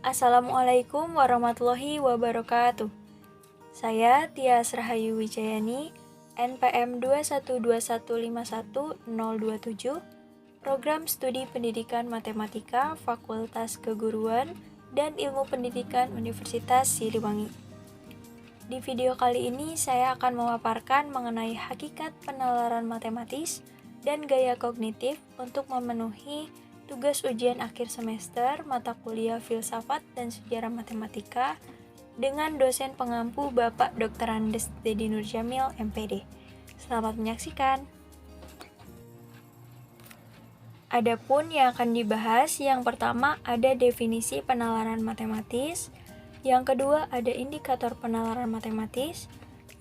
Assalamualaikum warahmatullahi wabarakatuh. Saya Tias Rahayu Wijayani, NPM 212151027, Program Studi Pendidikan Matematika Fakultas Keguruan dan Ilmu Pendidikan Universitas Siliwangi. Di video kali ini saya akan memaparkan mengenai hakikat penalaran matematis dan gaya kognitif untuk memenuhi tugas ujian akhir semester mata kuliah Filsafat dan Sejarah Matematika dengan dosen pengampu Bapak Dr. Andes Dedi Nurjamil, MPD. Selamat menyaksikan. Adapun yang akan dibahas, yang pertama ada definisi penalaran matematis, yang kedua ada indikator penalaran matematis,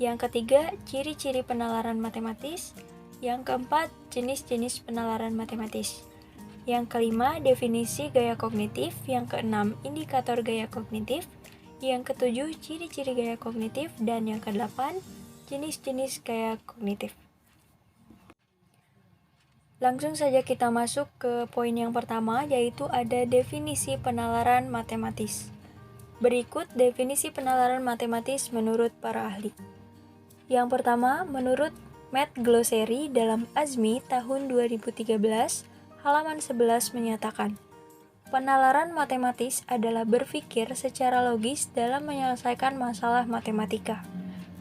yang ketiga ciri-ciri penalaran matematis, yang keempat jenis-jenis penalaran matematis. Yang kelima, definisi gaya kognitif. Yang keenam, indikator gaya kognitif. Yang ketujuh, ciri-ciri gaya kognitif. Dan yang kedelapan, jenis-jenis gaya kognitif. Langsung saja kita masuk ke poin yang pertama, yaitu ada definisi penalaran matematis. Berikut definisi penalaran matematis menurut para ahli. Yang pertama, menurut Matt Glossary dalam Azmi tahun 2013, halaman 11 menyatakan, penalaran matematis adalah berpikir secara logis dalam menyelesaikan masalah matematika.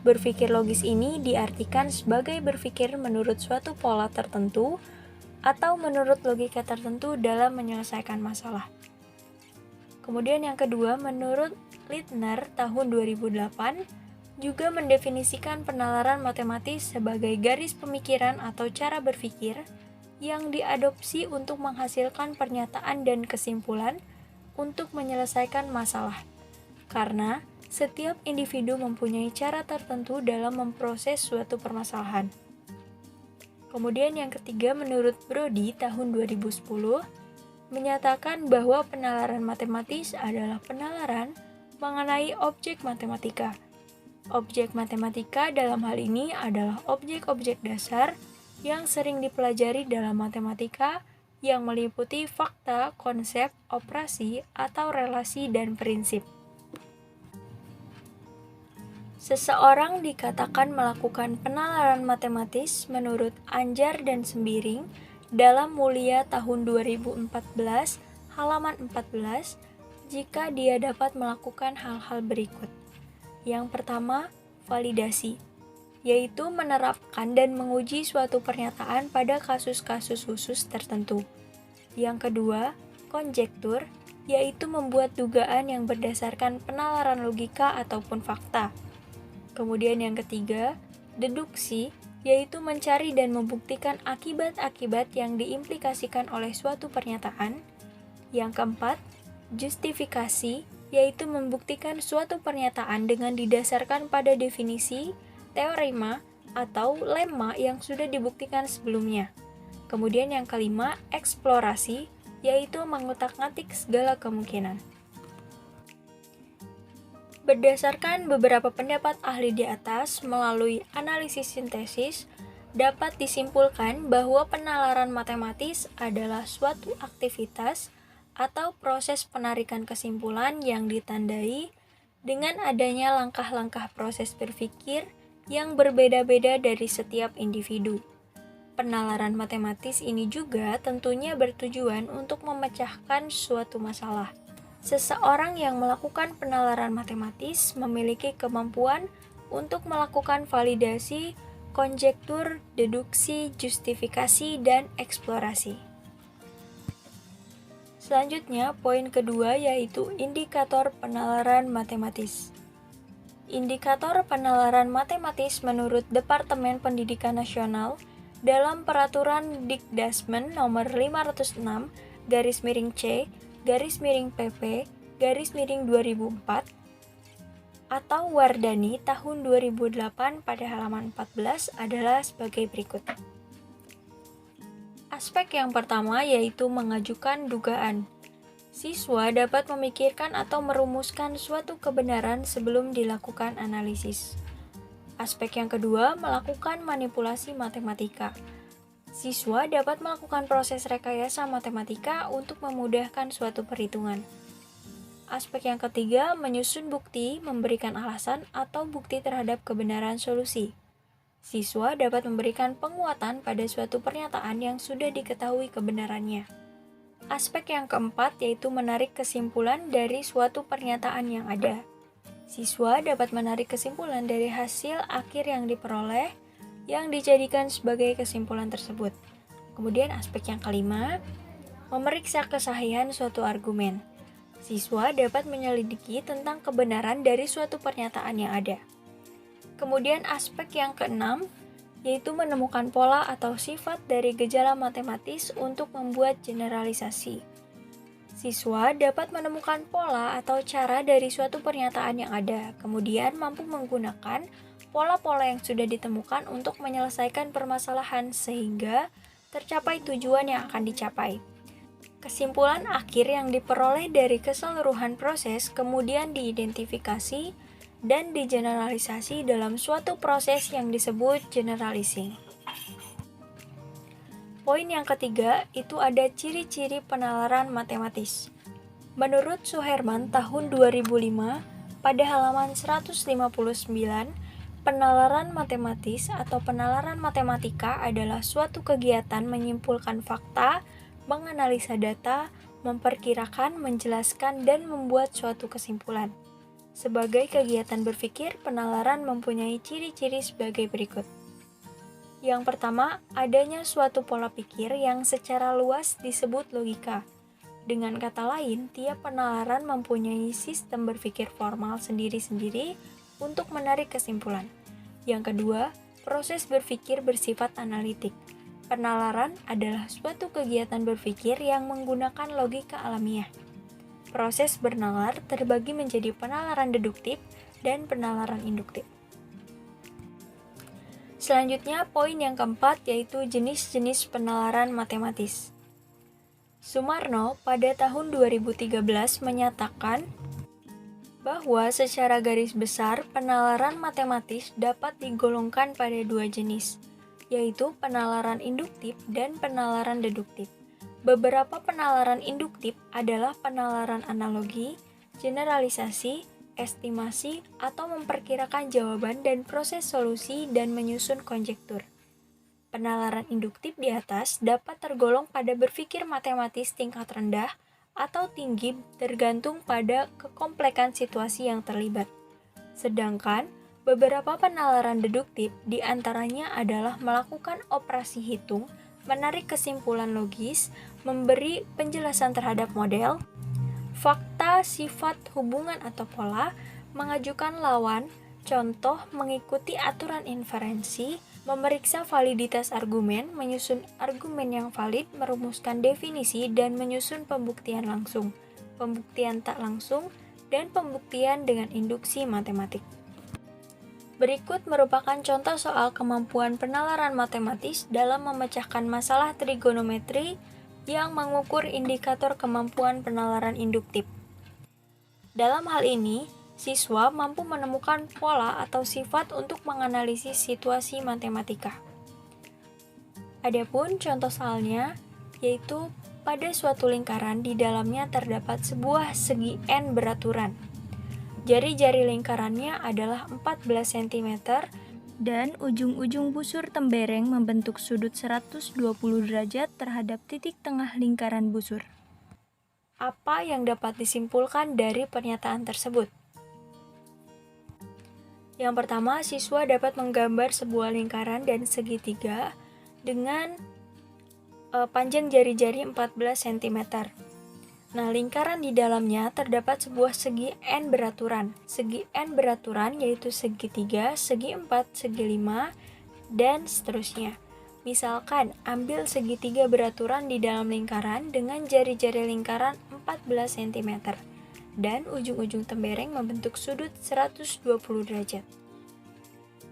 Berpikir logis ini diartikan sebagai berpikir menurut suatu pola tertentu atau menurut logika tertentu dalam menyelesaikan masalah. Kemudian yang kedua, menurut Littner tahun 2008, juga mendefinisikan penalaran matematis sebagai garis pemikiran atau cara berpikir yang diadopsi untuk menghasilkan pernyataan dan kesimpulan untuk menyelesaikan masalah. Karena setiap individu mempunyai cara tertentu dalam memproses suatu permasalahan. Kemudian yang ketiga, menurut Brody tahun 2010, menyatakan bahwa penalaran matematis adalah penalaran mengenai objek matematika. Objek matematika dalam hal ini adalah objek-objek dasar yang sering dipelajari dalam matematika yang meliputi fakta, konsep, operasi, atau relasi dan prinsip. Seseorang dikatakan melakukan penalaran matematis menurut Anjar dan Sembiring dalam Mulia tahun 2014, halaman 14, jika dia dapat melakukan hal-hal berikut. Yang pertama, validasi, yaitu menerapkan dan menguji suatu pernyataan pada kasus-kasus khusus tertentu. Yang kedua, konjektur, yaitu membuat dugaan yang berdasarkan penalaran logika ataupun fakta. Kemudian yang ketiga, deduksi, yaitu mencari dan membuktikan akibat-akibat yang diimplikasikan oleh suatu pernyataan. Yang keempat, justifikasi, yaitu membuktikan suatu pernyataan dengan didasarkan pada definisi, teorema, atau lemma yang sudah dibuktikan sebelumnya. Kemudian yang kelima, eksplorasi, yaitu mengutak-ngatik segala kemungkinan. Berdasarkan beberapa pendapat ahli di atas, melalui analisis sintesis, dapat disimpulkan bahwa penalaran matematis adalah suatu aktivitas atau proses penarikan kesimpulan yang ditandai dengan adanya langkah-langkah proses berpikir yang berbeda-beda dari setiap individu. Penalaran matematis ini juga tentunya bertujuan untuk memecahkan suatu masalah. Seseorang yang melakukan penalaran matematis memiliki kemampuan untuk melakukan validasi, konjektur, deduksi, justifikasi, dan eksplorasi. Selanjutnya, poin kedua yaitu indikator penalaran matematis. Indikator penalaran matematis menurut Departemen Pendidikan Nasional dalam Peraturan Dikdasmen nomor 506/C/PP/2004 atau Wardani tahun 2008 pada halaman 14 adalah sebagai berikut. Aspek yang pertama yaitu mengajukan dugaan. Siswa dapat memikirkan atau merumuskan suatu kebenaran sebelum dilakukan analisis. Aspek yang kedua, melakukan manipulasi matematika. Siswa dapat melakukan proses rekayasa matematika untuk memudahkan suatu perhitungan. Aspek yang ketiga, menyusun bukti, memberikan alasan atau bukti terhadap kebenaran solusi. Siswa dapat memberikan penguatan pada suatu pernyataan yang sudah diketahui kebenarannya. Aspek yang keempat yaitu menarik kesimpulan dari suatu pernyataan yang ada. Siswa dapat menarik kesimpulan dari hasil akhir yang diperoleh yang dijadikan sebagai kesimpulan tersebut. Kemudian aspek yang kelima, memeriksa kesahihan suatu argumen. Siswa dapat menyelidiki tentang kebenaran dari suatu pernyataan yang ada. Kemudian aspek yang keenam, yaitu menemukan pola atau sifat dari gejala matematis untuk membuat generalisasi. Siswa dapat menemukan pola atau cara dari suatu pernyataan yang ada, kemudian mampu menggunakan pola-pola yang sudah ditemukan untuk menyelesaikan permasalahan sehingga tercapai tujuan yang akan dicapai. Kesimpulan akhir yang diperoleh dari keseluruhan proses kemudian diidentifikasi dan digeneralisasi dalam suatu proses yang disebut generalizing. Poin yang ketiga itu ada ciri-ciri penalaran matematis. Menurut Suherman tahun 2005, pada halaman 159, penalaran matematis atau penalaran matematika adalah suatu kegiatan menyimpulkan fakta, menganalisa data, memperkirakan, menjelaskan, dan membuat suatu kesimpulan. Sebagai kegiatan berpikir, penalaran mempunyai ciri-ciri sebagai berikut. Yang pertama, adanya suatu pola pikir yang secara luas disebut logika. Dengan kata lain, tiap penalaran mempunyai sistem berpikir formal sendiri-sendiri untuk menarik kesimpulan. Yang kedua, proses berpikir bersifat analitik. Penalaran adalah suatu kegiatan berpikir yang menggunakan logika alamiah. Proses bernalar terbagi menjadi penalaran deduktif dan penalaran induktif. Selanjutnya, poin yang keempat yaitu jenis-jenis penalaran matematis. Sumarno pada tahun 2013 menyatakan bahwa secara garis besar penalaran matematis dapat digolongkan pada dua jenis, yaitu penalaran induktif dan penalaran deduktif. Beberapa penalaran induktif adalah penalaran analogi, generalisasi, estimasi, atau memperkirakan jawaban dan proses solusi dan menyusun konjektur. Penalaran induktif di atas dapat tergolong pada berpikir matematis tingkat rendah atau tinggi tergantung pada kekomplekan situasi yang terlibat. Sedangkan beberapa penalaran deduktif diantaranya adalah melakukan operasi hitung, menarik kesimpulan logis, memberi penjelasan terhadap model, fakta, sifat, hubungan atau pola, mengajukan lawan, contoh, mengikuti aturan inferensi, memeriksa validitas argumen, menyusun argumen yang valid, merumuskan definisi, dan menyusun pembuktian langsung, pembuktian tak langsung, dan pembuktian dengan induksi matematik. Berikut merupakan contoh soal kemampuan penalaran matematis dalam memecahkan masalah trigonometri yang mengukur indikator kemampuan penalaran induktif. Dalam hal ini, siswa mampu menemukan pola atau sifat untuk menganalisis situasi matematika. Adapun contoh soalnya, yaitu pada suatu lingkaran di dalamnya terdapat sebuah segi N beraturan. Jari-jari lingkarannya adalah 14 cm dan ujung-ujung busur tembereng membentuk sudut 120 derajat terhadap titik tengah lingkaran busur. Apa yang dapat disimpulkan dari pernyataan tersebut? Yang pertama, siswa dapat menggambar sebuah lingkaran dan segitiga dengan panjang jari-jari 14 cm. Nah, lingkaran di dalamnya terdapat sebuah segi N beraturan. Segi N beraturan yaitu segitiga, segi 4, segi 5, dan seterusnya. Misalkan, ambil segitiga beraturan di dalam lingkaran dengan jari-jari lingkaran 14 cm dan ujung-ujung tembereng membentuk sudut 120 derajat.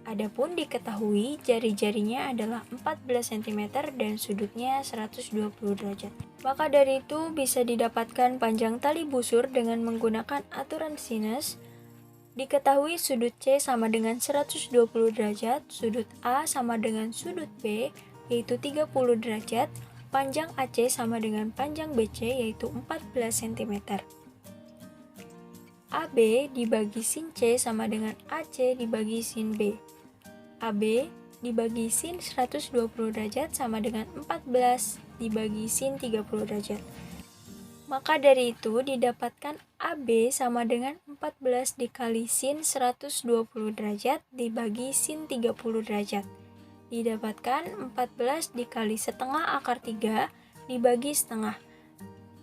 Adapun diketahui jari-jarinya adalah 14 cm dan sudutnya 120 derajat. Maka dari itu bisa didapatkan panjang tali busur dengan menggunakan aturan sinus. Diketahui sudut C sama dengan 120 derajat, sudut A sama dengan sudut B yaitu 30 derajat, panjang AC sama dengan panjang BC yaitu 14 cm. AB dibagi sin C sama dengan AC dibagi sin B. AB dibagi sin 120 derajat sama dengan 14 dibagi sin 30 derajat. Maka dari itu didapatkan AB sama dengan 14 dikali sin 120 derajat dibagi sin 30 derajat. Didapatkan 14 dikali setengah akar 3 dibagi setengah.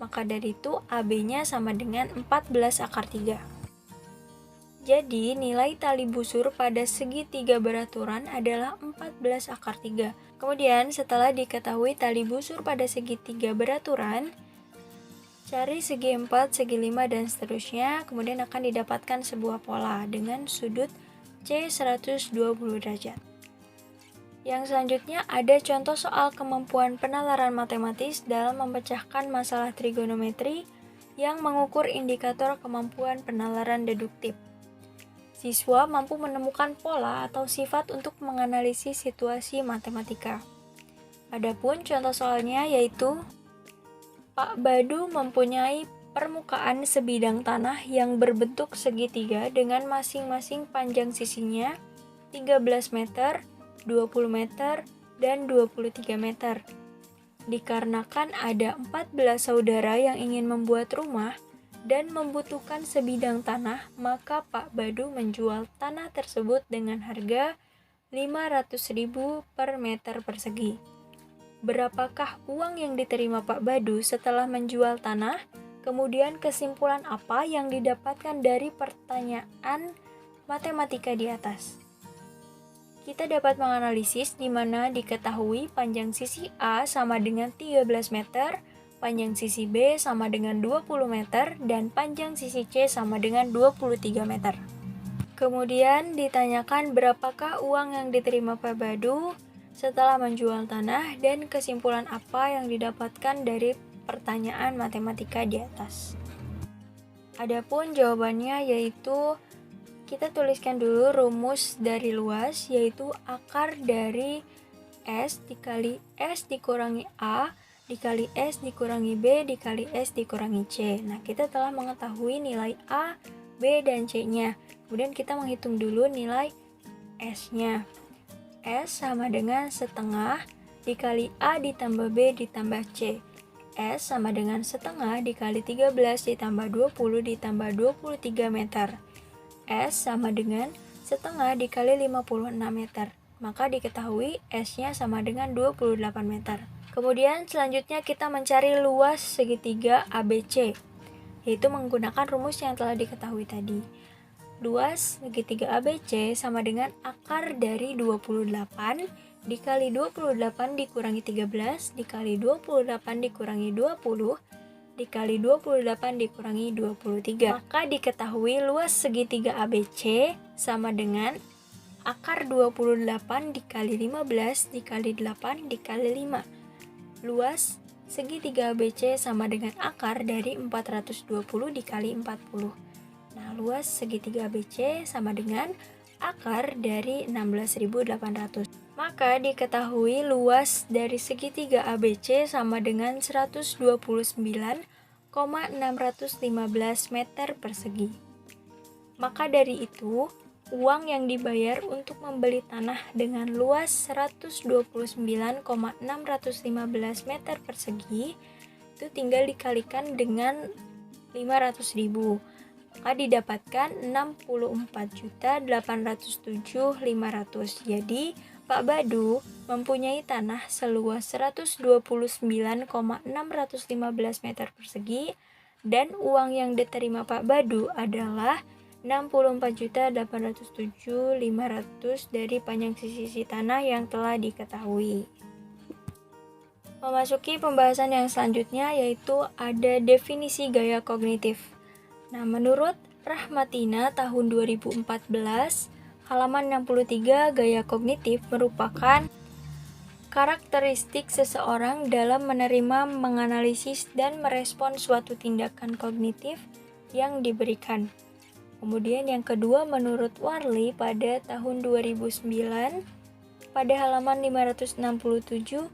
Maka dari itu AB-nya sama dengan 14 akar 3. Jadi nilai tali busur pada segitiga beraturan adalah 14 akar 3. Kemudian setelah diketahui tali busur pada segitiga beraturan, cari segi 4, segi 5, dan seterusnya. Kemudian akan didapatkan sebuah pola dengan sudut C 120 derajat. Yang selanjutnya ada contoh soal kemampuan penalaran matematis dalam memecahkan masalah trigonometri yang mengukur indikator kemampuan penalaran deduktif. Siswa mampu menemukan pola atau sifat untuk menganalisis situasi matematika. Adapun contoh soalnya yaitu Pak Badu mempunyai permukaan sebidang tanah yang berbentuk segitiga dengan masing-masing panjang sisinya 13 meter, 20 meter, dan 23 meter. Dikarenakan ada 14 saudara yang ingin membuat rumah dan membutuhkan sebidang tanah, maka Pak Badu menjual tanah tersebut dengan harga 500.000 per meter persegi. Berapakah uang yang diterima Pak Badu setelah menjual tanah? Kemudian kesimpulan apa yang didapatkan dari pertanyaan matematika di atas? Kita dapat menganalisis di mana diketahui panjang sisi A sama dengan 13 meter, panjang sisi B sama dengan 20 meter, dan panjang sisi C sama dengan 23 meter. Kemudian ditanyakan berapakah uang yang diterima Pak Badu setelah menjual tanah dan kesimpulan apa yang didapatkan dari pertanyaan matematika di atas. Adapun jawabannya yaitu kita tuliskan dulu rumus dari luas, yaitu akar dari S dikali S dikurangi A dikali S dikurangi B dikali S dikurangi C. Nah, kita telah mengetahui nilai A, B, dan C-nya. Kemudian kita menghitung dulu nilai S-nya. S sama dengan setengah dikali A ditambah B ditambah C. S sama dengan setengah dikali 13 ditambah 20 ditambah 23 meter. S sama dengan setengah dikali 56 meter. Maka diketahui S-nya sama dengan 28 meter. Kemudian selanjutnya kita mencari luas segitiga ABC, yaitu menggunakan rumus yang telah diketahui tadi. Luas segitiga ABC sama dengan akar dari 28 dikali 28 dikurangi 13 dikali 28 dikurangi 20 dikali 28 dikurangi 23. Maka diketahui luas segitiga ABC sama dengan akar 28 dikali 15 dikali 8 dikali 5. Luas segitiga ABC sama dengan akar dari 420 dikali 40. Nah, luas segitiga ABC sama dengan akar dari 16.800. Maka diketahui luas dari segitiga ABC sama dengan 129,615 meter persegi. Maka dari itu, uang yang dibayar untuk membeli tanah dengan luas 129,615 meter persegi itu tinggal dikalikan dengan 500.000. Maka didapatkan 64.807.500. Jadi, Pak Badu mempunyai tanah seluas 129,615 meter persegi dan uang yang diterima Pak Badu adalah 64.807.500 dari panjang sisi tanah yang telah diketahui. Memasuki pembahasan yang selanjutnya yaitu ada definisi gaya kognitif. Nah, menurut Rahmatina tahun 2014, halaman 63, gaya kognitif merupakan karakteristik seseorang dalam menerima, menganalisis, dan merespon suatu tindakan kognitif yang diberikan. Kemudian yang kedua menurut Warli pada tahun 2009, pada halaman 567,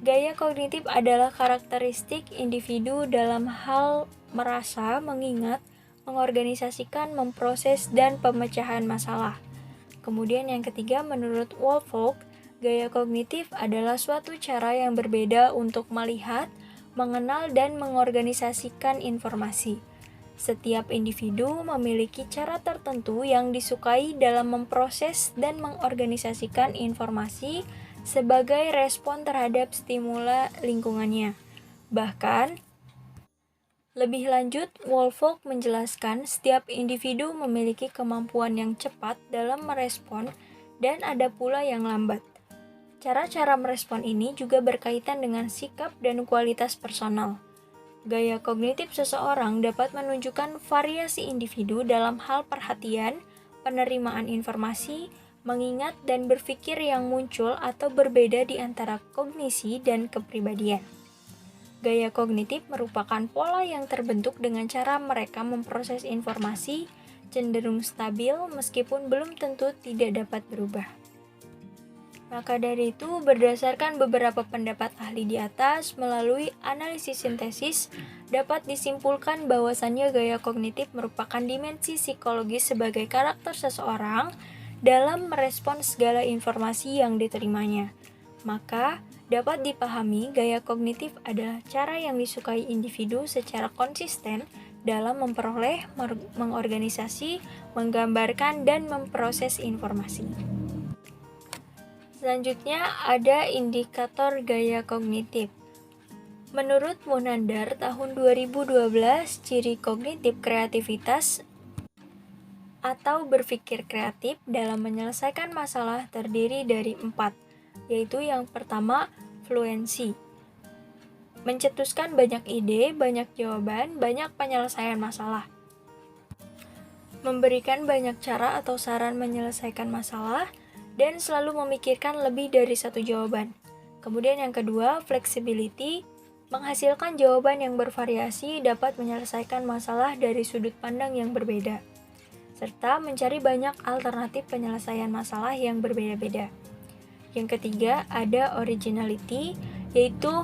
gaya kognitif adalah karakteristik individu dalam hal merasa, mengingat, mengorganisasikan, memproses, dan pemecahan masalah. Kemudian yang ketiga, menurut Woolfolk, gaya kognitif adalah suatu cara yang berbeda untuk melihat, mengenal, dan mengorganisasikan informasi. Setiap individu memiliki cara tertentu yang disukai dalam memproses dan mengorganisasikan informasi sebagai respon terhadap stimula lingkungannya. Bahkan, lebih lanjut, Woolfolk menjelaskan setiap individu memiliki kemampuan yang cepat dalam merespon dan ada pula yang lambat. Cara-cara merespon ini juga berkaitan dengan sikap dan kualitas personal. Gaya kognitif seseorang dapat menunjukkan variasi individu dalam hal perhatian, penerimaan informasi, mengingat dan berpikir yang muncul atau berbeda di antara kognisi dan kepribadian. Gaya kognitif merupakan pola yang terbentuk dengan cara mereka memproses informasi, cenderung stabil meskipun belum tentu tidak dapat berubah. Maka dari itu, berdasarkan beberapa pendapat ahli di atas, melalui analisis sintesis, dapat disimpulkan bahwasannya gaya kognitif merupakan dimensi psikologis sebagai karakter seseorang dalam merespon segala informasi yang diterimanya. Maka, dapat dipahami gaya kognitif adalah cara yang disukai individu secara konsisten dalam memperoleh, mengorganisasi, menggambarkan, dan memproses informasi. Selanjutnya ada indikator gaya kognitif. Menurut Munandar tahun 2012, ciri kognitif kreativitas atau berpikir kreatif dalam menyelesaikan masalah terdiri dari 4, yaitu yang pertama, fluensi. Mencetuskan banyak ide, banyak jawaban, banyak penyelesaian masalah. Memberikan banyak cara atau saran menyelesaikan masalah, dan selalu memikirkan lebih dari satu jawaban. Kemudian yang kedua, flexibility, menghasilkan jawaban yang bervariasi dapat menyelesaikan masalah dari sudut pandang yang berbeda, serta mencari banyak alternatif penyelesaian masalah yang berbeda-beda. Yang ketiga, ada originality, yaitu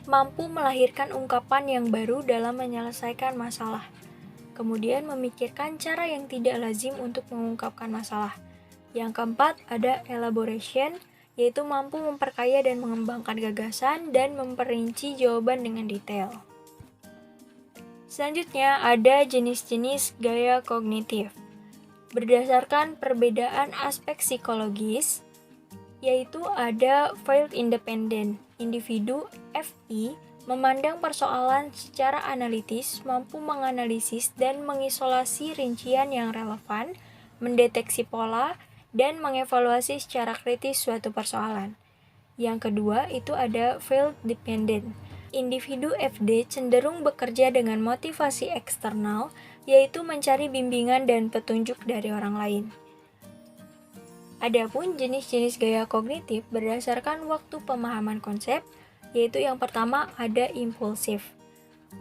mampu melahirkan ungkapan yang baru dalam menyelesaikan masalah. Kemudian memikirkan cara yang tidak lazim untuk mengungkapkan masalah. Yang keempat, ada elaboration, yaitu mampu memperkaya dan mengembangkan gagasan dan memperinci jawaban dengan detail. Selanjutnya, ada jenis-jenis gaya kognitif. Berdasarkan perbedaan aspek psikologis, yaitu ada field independent. Individu FI memandang persoalan secara analitis, mampu menganalisis dan mengisolasi rincian yang relevan, mendeteksi pola, dan mengevaluasi secara kritis suatu persoalan. Yang kedua itu ada field dependent. Individu FD cenderung bekerja dengan motivasi eksternal, yaitu mencari bimbingan dan petunjuk dari orang lain. Adapun jenis-jenis gaya kognitif berdasarkan waktu pemahaman konsep, yaitu yang pertama ada impulsif.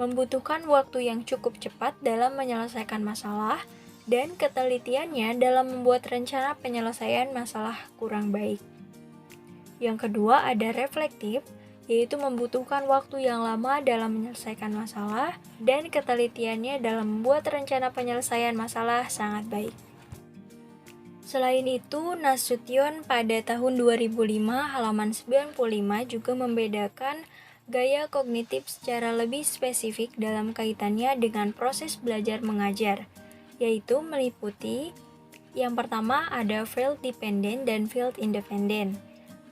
Membutuhkan waktu yang cukup cepat dalam menyelesaikan masalah, dan ketelitiannya dalam membuat rencana penyelesaian masalah kurang baik. Yang kedua ada reflektif, yaitu membutuhkan waktu yang lama dalam menyelesaikan masalah, dan ketelitiannya dalam membuat rencana penyelesaian masalah sangat baik. Selain itu, Nasution pada tahun 2005 halaman 95 juga membedakan gaya kognitif secara lebih spesifik dalam kaitannya dengan proses belajar mengajar, yaitu meliputi yang pertama ada field dependent dan field independent.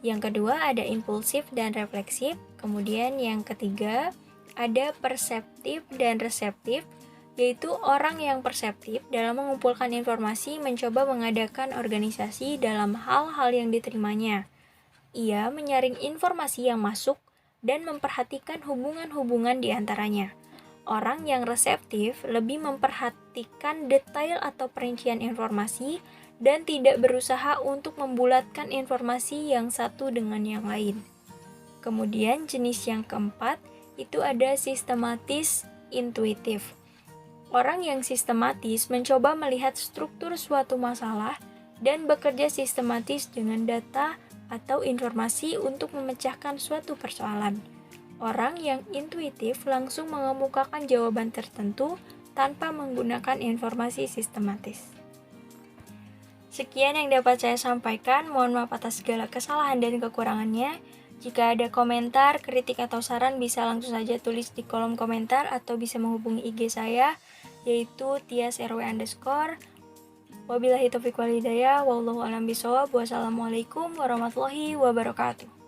Yang kedua ada impulsif dan refleksif. Kemudian yang ketiga ada perseptif dan reseptif, yaitu orang yang perseptif dalam mengumpulkan informasi mencoba mengadakan organisasi dalam hal-hal yang diterimanya. Ia menyaring informasi yang masuk dan memperhatikan hubungan-hubungan di antaranya. Orang yang reseptif lebih memperhatikan detail atau perincian informasi dan tidak berusaha untuk membulatkan informasi yang satu dengan yang lain. Kemudian jenis yang keempat itu ada sistematis intuitif. Orang yang sistematis mencoba melihat struktur suatu masalah dan bekerja sistematis dengan data atau informasi untuk memecahkan suatu persoalan. Orang yang intuitif langsung mengemukakan jawaban tertentu tanpa menggunakan informasi sistematis. Sekian yang dapat saya sampaikan, mohon maaf atas segala kesalahan dan kekurangannya. Jika ada komentar, kritik, atau saran bisa langsung saja tulis di kolom komentar atau bisa menghubungi IG saya, yaitu tiasrw_. Wabillahi taufiq wal hidayah, wallahu a'lam bishawab. Wassalamualaikum warahmatullahi wabarakatuh.